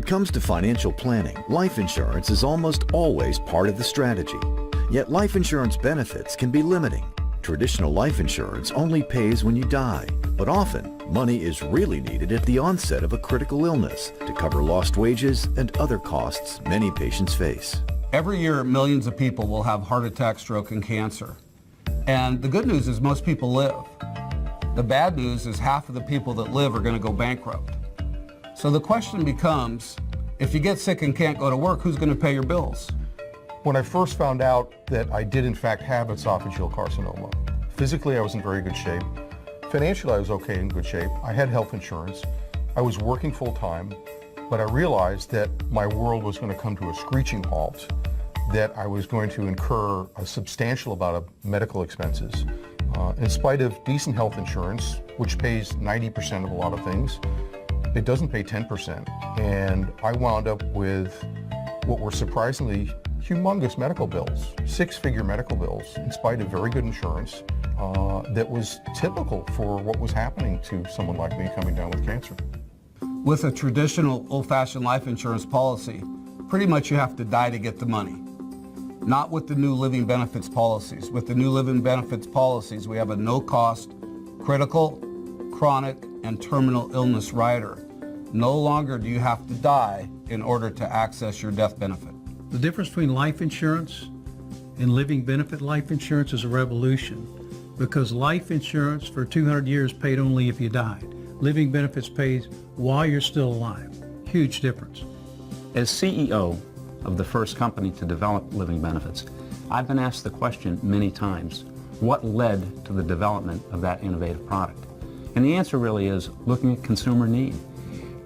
it comes to financial planning, life insurance is almost always part of the strategy. Yet life insurance benefits can be limiting. Traditional life insurance only pays when you die, but often money is really needed at the onset of a critical illness to cover lost wages and other costs many patients face. Every year, millions of people will have heart attack, stroke, and cancer. And the good news is most people live. The bad news is half of the people that live are going to go bankrupt. So the question becomes, if you get sick and can't go to work, who's going to pay your bills? When I first found out that I did in fact have esophageal carcinoma, physically I was in very good shape. Financially I was okay, in good shape. I had health insurance. I was working full time, but I realized that my world was going to come to a screeching halt, that I was going to incur a substantial amount of medical expenses. In spite of decent health insurance, which pays 90% of a lot of things, it doesn't pay 10%. And I wound up with what were surprisingly humongous medical bills, six-figure medical bills, in spite of very good insurance, that was typical for what was happening to someone like me coming down with cancer. With a traditional old-fashioned life insurance policy, pretty much you have to die to get the money. Not with the new living benefits policies. With the new living benefits policies, we have a no-cost, critical, chronic, and terminal illness rider. No longer do you have to die in order to access your death benefit. The difference between life insurance and living benefit life insurance is a revolution, because life insurance for 200 years paid only if you died. Living benefits pays while you're still alive. Huge difference. As CEO of the first company to develop living benefits, I've been asked the question many times, what led to the development of that innovative product? And the answer really is looking at consumer need.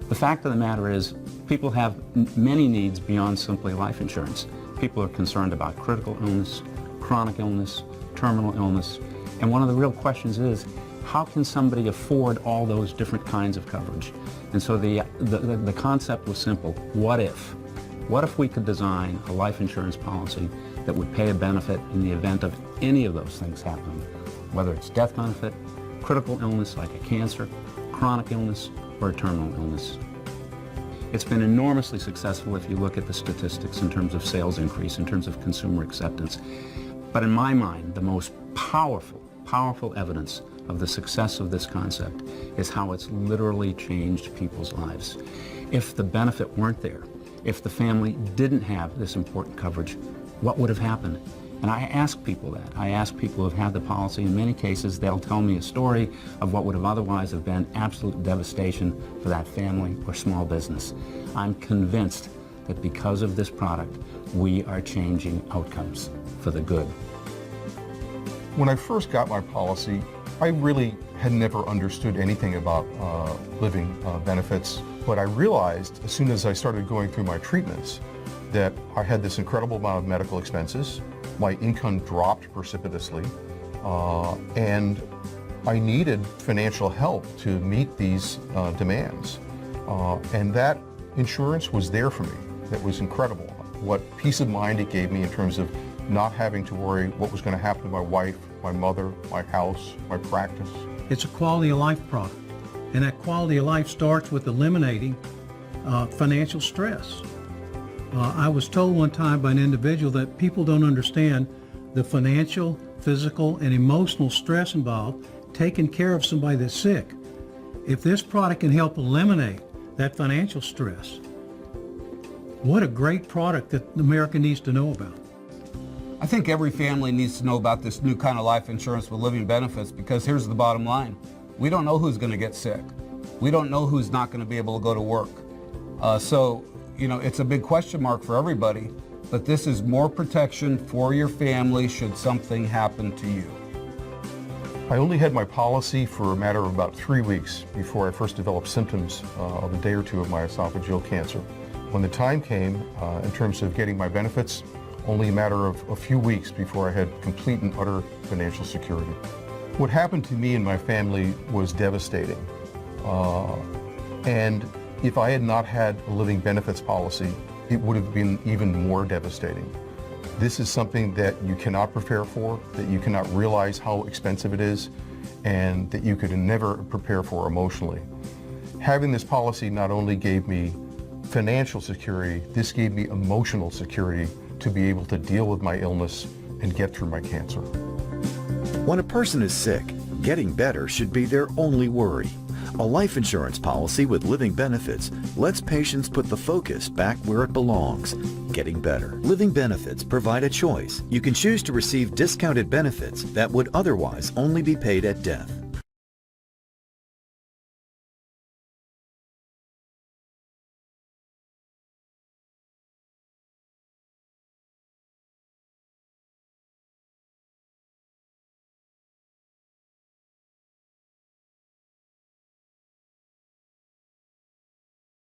The fact of the matter is, people have many needs beyond simply life insurance. People are concerned about critical illness, chronic illness, terminal illness, and one of the real questions is, how can somebody afford all those different kinds of coverage? And so the concept was simple. What if? What if we could design a life insurance policy that would pay a benefit in the event of any of those things happening, whether it's death benefit, critical illness like a cancer, chronic illness, or a terminal illness? It's been enormously successful if you look at the statistics in terms of sales increase, in terms of consumer acceptance. But in my mind, the most powerful evidence of the success of this concept is how it's literally changed people's lives. If the benefit weren't there, if the family didn't have this important coverage, what would have happened? And I ask people that. I ask people who have had the policy. In many cases, they'll tell me a story of what would have otherwise have been absolute devastation for that family or small business. I'm convinced that because of this product, we are changing outcomes for the good. When I first got my policy, I really had never understood anything about living benefits, but I realized as soon as I started going through my treatments that I had this incredible amount of medical expenses. My income dropped precipitously, and I needed financial help to meet these demands. And that insurance was there for me. That was incredible. What peace of mind it gave me in terms of not having to worry what was going to happen to my wife, my mother, my house, my practice. It's a quality of life product, and that quality of life starts with eliminating financial stress. I was told one time by an individual that people don't understand the financial, physical, and emotional stress involved taking care of somebody that's sick. If this product can help eliminate that financial stress, what a great product that America needs to know about. I think every family needs to know about this new kind of life insurance with living benefits, because here's the bottom line. We don't know who's going to get sick. We don't know who's not going to be able to go to work. So, you know, it's a big question mark for everybody, but this is more protection for your family should something happen to you. I only had my policy for a matter of about 3 weeks before I first developed symptoms of a day or two of my esophageal cancer. When the time came, in terms of getting my benefits, only a matter of a few weeks before I had complete and utter financial security. What happened to me and my family was devastating. And if I had not had a living benefits policy, it would have been even more devastating. This is something that you cannot prepare for, that you cannot realize how expensive it is, and that you could never prepare for emotionally. Having this policy not only gave me financial security, this gave me emotional security to be able to deal with my illness and get through my cancer. When a person is sick, getting better should be their only worry. A life insurance policy with living benefits lets patients put the focus back where it belongs, getting better. Living benefits provide a choice. You can choose to receive discounted benefits that would otherwise only be paid at death.